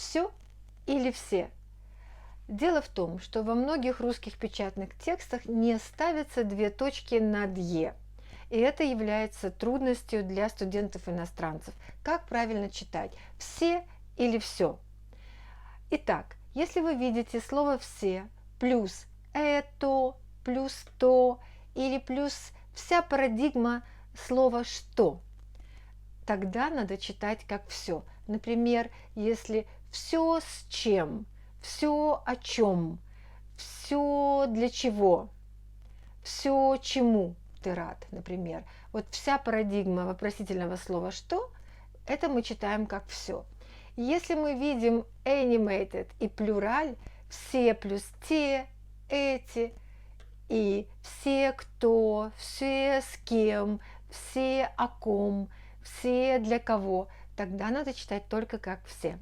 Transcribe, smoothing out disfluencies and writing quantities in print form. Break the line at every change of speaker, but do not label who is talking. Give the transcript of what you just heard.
все или все. Дело в том, что во многих русских печатных текстах не ставятся две точки над «е». И это является трудностью для студентов-иностранцев. Как правильно читать? Все или все? Итак, если вы видите слово «все» плюс «это», плюс «то» или плюс вся парадигма слова «что», тогда надо читать как «все». Например, если «все с чем», «все о чем», «все для чего», «все чему ты рад», например. Вот вся парадигма вопросительного слова «что» это мы читаем как «все». Если мы видим animated и плюраль, все плюс те, эти, и все кто, все с кем, все о ком, все для кого, тогда надо читать только как все.